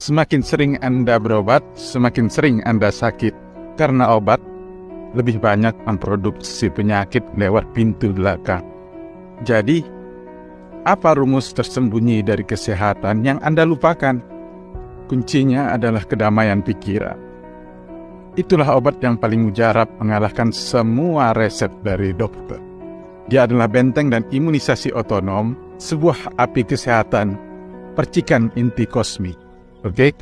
Semakin sering Anda berobat, semakin sering Anda sakit. Karena obat lebih banyak memproduksi penyakit lewat pintu belakang. Jadi, apa rumus tersembunyi dari kesehatan yang Anda lupakan? Kuncinya adalah kedamaian pikiran. Itulah obat yang paling mujarab mengalahkan semua resep dari dokter. Dia adalah benteng dan imunisasi otonom, sebuah api kesehatan, percikan inti kosmik. Oke?